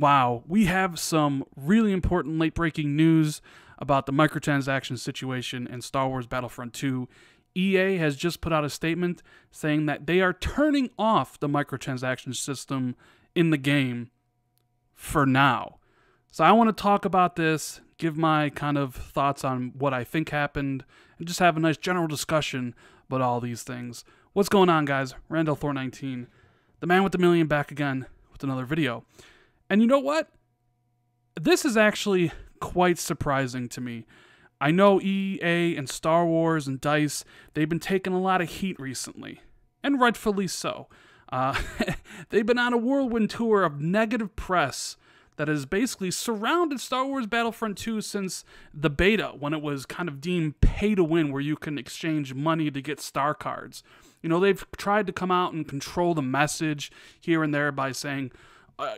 Wow, we have some really important late-breaking news about the microtransaction situation in Star Wars Battlefront 2. EA has just put out a statement saying that they are turning off the microtransaction system in the game for now. So I want to talk about this, give my kind of thoughts on what I think happened, and just have a nice general discussion about all these things. What's going on, guys? Randall Thor 19, the man with the million, back again with another video. And you know what? This is actually quite surprising to me. I know EA and Star Wars and DICE, they've been taking a lot of heat recently, and rightfully so. They've been on a whirlwind tour of negative press that has basically surrounded Star Wars Battlefront 2 since the beta, when it was kind of deemed pay to win, where you can exchange money to get star cards. You know, they've tried to come out and control the message here and there by saying,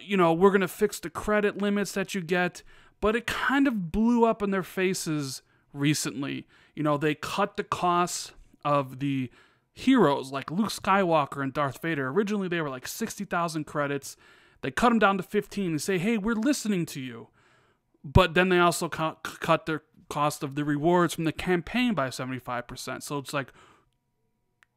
we're going to fix the credit limits that you get, but it kind of blew up in their faces recently. You know, they cut the costs of the heroes like Luke Skywalker and Darth Vader. Originally, they were like 60,000 credits. They cut them down to 15 and say, hey, we're listening to you. But then they also cut their cost of the rewards from the campaign by 75%. So it's like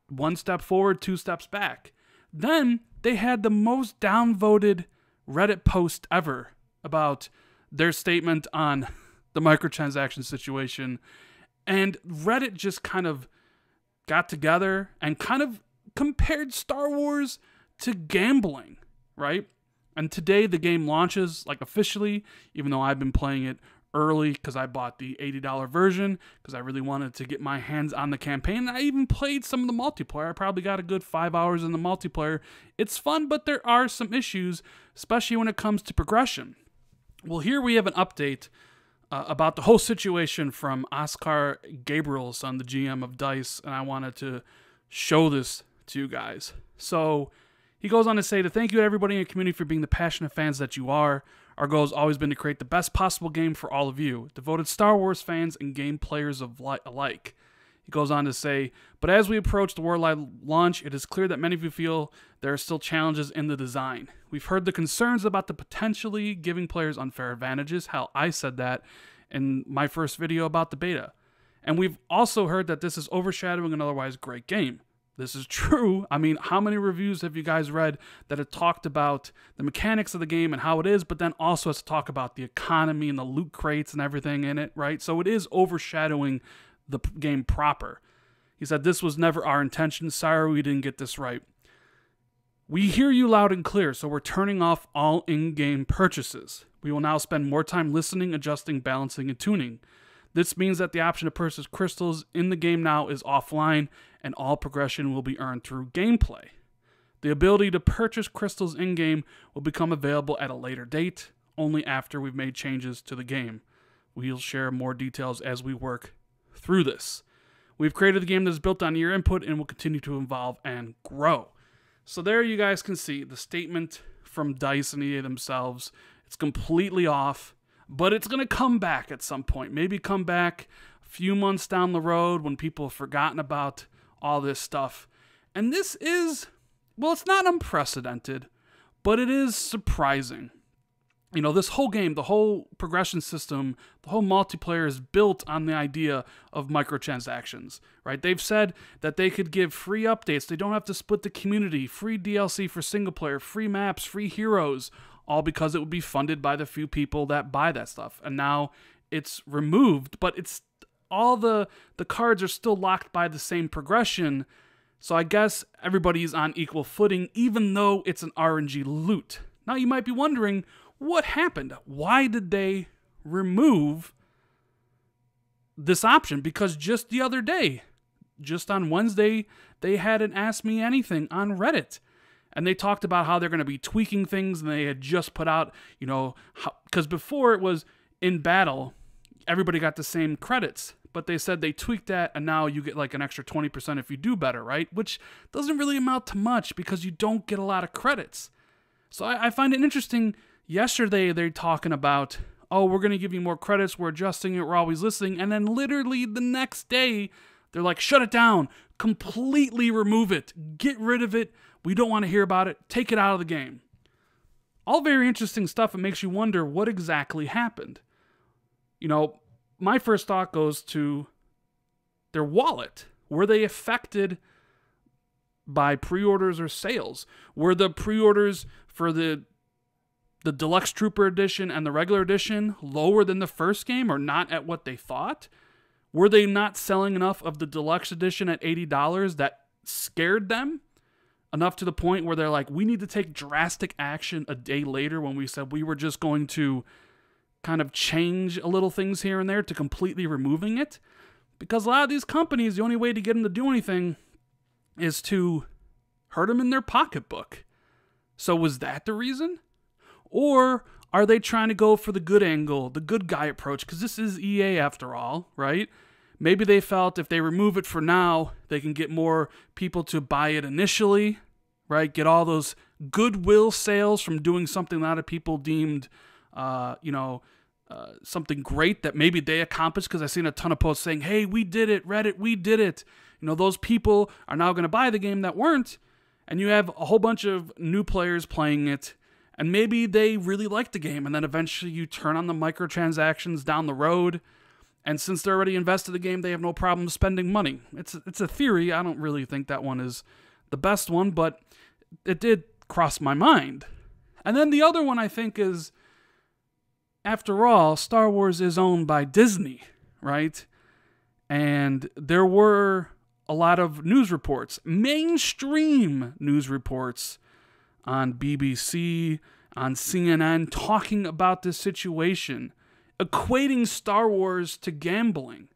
one step forward, two steps back. Then they had the most downvoted Reddit post ever about their statement on the microtransaction situation. And Reddit just kind of got together and kind of compared Star Wars to gambling, right? And today the game launches, like, officially, even though I've been playing it early because I bought the $80 version because I really wanted to get my hands on the campaign. And I even played some of the multiplayer. I probably got a good 5 hours in the multiplayer. It's fun, but there are some issues, especially when it comes to progression. Well, here we have an update about the whole situation from Oscar Gabrielson, the GM of DICE, and I wanted to show this to you guys. So he goes on to say to thank you to everybody in your community for being the passionate fans that you are. Our goal has always been to create the best possible game for all of you, devoted Star Wars fans and game players alike. He goes on to say, but as we approach the worldwide launch, it is clear that many of you feel there are still challenges in the design. We've heard the concerns about the potentially giving players unfair advantages. Hell, I said that in my first video about the beta. And we've also heard that this is overshadowing an otherwise great game. This is true. I mean, how many reviews have you guys read that have talked about the mechanics of the game and how it is, but then also has to talk about the economy and the loot crates and everything in it, right? So it is overshadowing the game proper. He said, this was never our intention. Sorry we didn't get this right. We hear you loud and clear, so we're turning off all in-game purchases. We will now spend more time listening, adjusting, balancing, and tuning. This means that the option to purchase crystals in the game now is offline, and all progression will be earned through gameplay. The ability to purchase crystals in-game will become available at a later date, only after we've made changes to the game. We'll share more details as we work through this. We've created a game that is built on your input and will continue to evolve and grow. So there you guys can see the statement from DICE and EA themselves. It's completely off, but it's going to come back at some point. Maybe come back a few months down the road when people have forgotten about all this stuff. And this is, well, it's not unprecedented, but it is surprising. You know, this whole game, the whole progression system, the whole multiplayer is built on the idea of microtransactions, right? They've said that they could give free updates. They don't have to split the community, free DLC for single player, free maps, free heroes, all because it would be funded by the few people that buy that stuff. And now it's removed, but it's all the cards are still locked by the same progression. So I guess everybody's on equal footing, even though it's an RNG loot. Now you might be wondering, what happened? Why did they remove this option? Because just the other day, just on Wednesday, they had an Ask Me Anything on Reddit. And they talked about how they're going to be tweaking things, and they had just put out, because before it was in battle, everybody got the same credits. But they said they tweaked that, and now you get like an extra 20% if you do better, right? Which doesn't really amount to much because you don't get a lot of credits. So I find it interesting. Yesterday, they're talking about, oh, we're going to give you more credits, we're adjusting it, we're always listening. And then literally the next day, they're like, shut it down, completely remove it, get rid of it. We don't want to hear about it, take it out of the game. All very interesting stuff. It makes you wonder what exactly happened. You know, my first thought goes to their wallet. Were they affected by pre-orders or sales? Were the pre-orders for the Deluxe Trooper Edition and the regular edition lower than the first game, or not at what they thought? Were they not selling enough of the Deluxe Edition at $80 that scared them enough to the point where they're like, we need to take drastic action a day later, when we said we were just going to kind of change a little things here and there, to completely removing it? Because a lot of these companies, the only way to get them to do anything is to hurt them in their pocketbook. So was that the reason? Or are they trying to go for the good angle, the good guy approach? Because this is EA after all, right? Maybe they felt if they remove it for now, they can get more people to buy it initially, right? Get all those goodwill sales from doing something a lot of people deemed, something great that maybe they accomplished. Because I've seen a ton of posts saying, hey, we did it, Reddit, we did it. You know, those people are now going to buy the game that weren't. And you have a whole bunch of new players playing it. And maybe they really like the game, and then eventually you turn on the microtransactions down the road, and since they're already invested in the game, they have no problem spending money. It's a theory. I don't really think that one is the best one, but it did cross my mind. And then the other one I think is, after all, Star Wars is owned by Disney, right? And there were a lot of news reports, mainstream news reports, on BBC, on CNN, talking about this situation, equating Star Wars to gambling.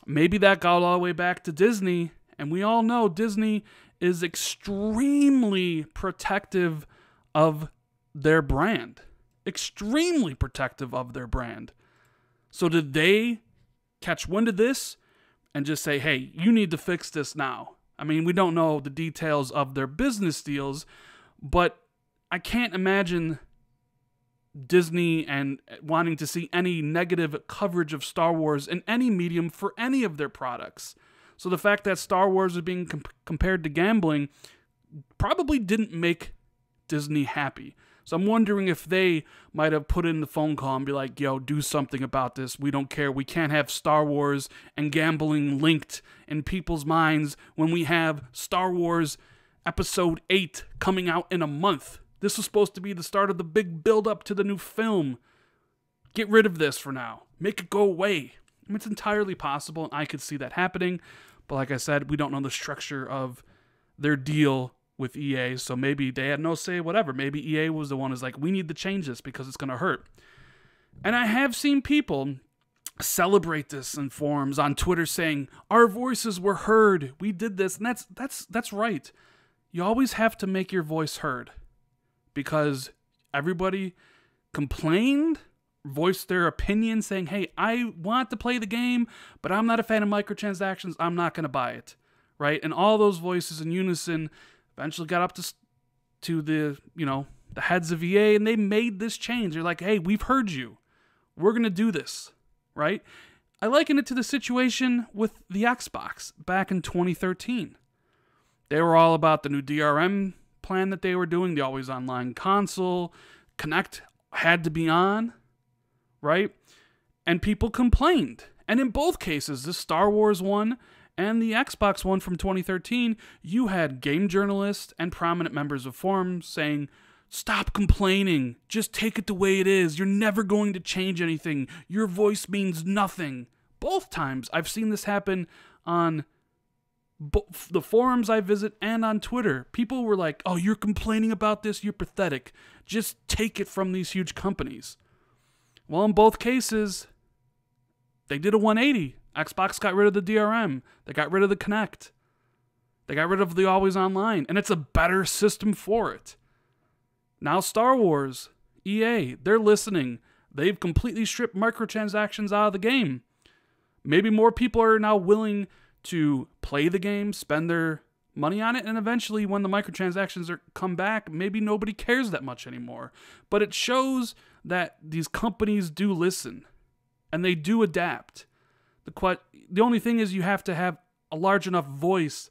Maybe that got all the way back to Disney, and we all know Disney is extremely protective of their brand. Extremely protective of their brand. So did they catch wind of this and just say, hey, you need to fix this now? I mean, we don't know the details of their business deals, but I can't imagine Disney and wanting to see any negative coverage of Star Wars in any medium for any of their products. So the fact that Star Wars is being compared to gambling probably didn't make Disney happy. So I'm wondering if they might have put in the phone call and be like, yo, do something about this. We don't care. We can't have Star Wars and gambling linked in people's minds when we have Star Wars Episode 8 coming out in a month. This was supposed to be the start of the big build-up to the new film. Get rid of this for now. Make it go away. I mean, it's entirely possible, and I could see that happening. But like I said, we don't know the structure of their deal with EA, so maybe they had no say, whatever. Maybe EA was the one who's like, we need to change this because it's going to hurt. And I have seen people celebrate this in forums on Twitter saying, our voices were heard. We did this. And that's right. You always have to make your voice heard, because everybody complained, voiced their opinion saying, hey, I want to play the game, but I'm not a fan of microtransactions. I'm not going to buy it, right? And all those voices in unison eventually got up to the heads of EA, and they made this change. They're like, hey, we've heard you. We're going to do this, right? I liken it to the situation with the Xbox back in 2013. They were all about the new DRM plan that they were doing, the always online console. Connect had to be on, right? And people complained. And in both cases, the Star Wars one and the Xbox one from 2013, you had game journalists and prominent members of forums saying, stop complaining. Just take it the way it is. You're never going to change anything. Your voice means nothing. Both times I've seen this happen on the forums I visit and on Twitter. People were like, oh, you're complaining about this? You're pathetic. Just take it from these huge companies. Well, in both cases, they did a 180. Xbox got rid of the DRM. They got rid of the Kinect. They got rid of the always online. And it's a better system for it. Now Star Wars, EA, they're listening. They've completely stripped microtransactions out of the game. Maybe more people are now willing to play the game, spend their money on it, and eventually when the microtransactions come back, maybe nobody cares that much anymore. But it shows that these companies do listen, and they do adapt. The only thing is you have to have a large enough voice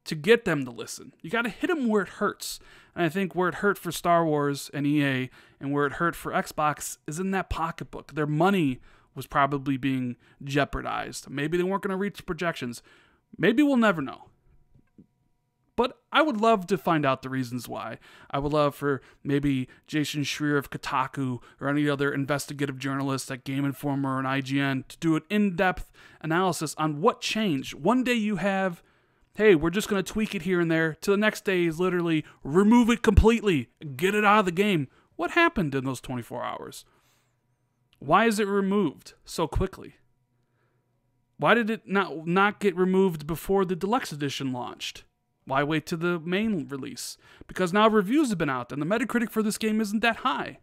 to get them to listen. You got to hit them where it hurts. And I think where it hurt for Star Wars and EA and where it hurt for Xbox is in that pocketbook. Their money was probably being jeopardized. Maybe they weren't going to reach projections. Maybe we'll never know. But I would love to find out the reasons why. I would love for maybe Jason Schreier of Kotaku or any other investigative journalist at Game Informer and IGN to do an in-depth analysis on what changed. One day you have, hey, we're just going to tweak it here and there, to the next day is literally remove it completely, get it out of the game. What happened in those 24 hours? Why is it removed so quickly? Why did it not get removed before the Deluxe Edition launched? Why wait to the main release? Because now reviews have been out, and the Metacritic for this game isn't that high.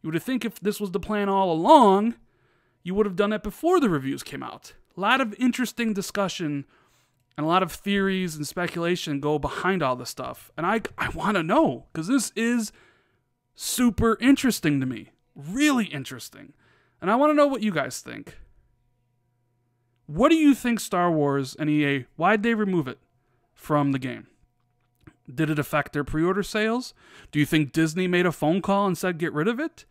You would think if this was the plan all along, you would have done it before the reviews came out. A lot of interesting discussion and a lot of theories and speculation go behind all this stuff. And I want to know, because this is super interesting to me. Really interesting. And I want to know what you guys think. What do you think Star Wars and EA, why'd they remove it from the game? Did it affect their pre-order sales? Do you think Disney made a phone call and said get rid of it?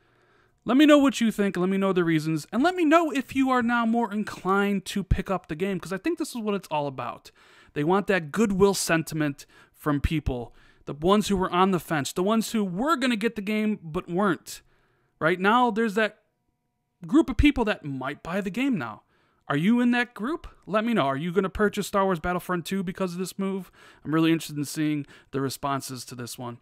Let me know what you think. Let me know the reasons. And let me know if you are now more inclined to pick up the game, because I think this is what it's all about. They want that goodwill sentiment from people, the ones who were on the fence, the ones who were going to get the game but weren't. Right now, there's that group of people that might buy the game now. Are you in that group? Let me know. Are you going to purchase Star Wars Battlefront 2 because of this move? I'm really interested in seeing the responses to this one.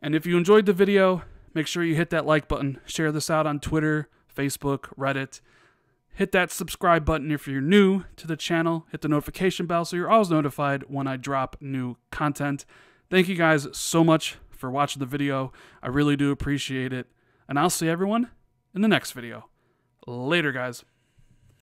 And if you enjoyed the video, make sure you hit that like button. Share this out on Twitter, Facebook, Reddit. Hit that subscribe button if you're new to the channel. Hit the notification bell so you're always notified when I drop new content. Thank you guys so much for watching the video. I really do appreciate it. And I'll see everyone in the next video. Later, guys.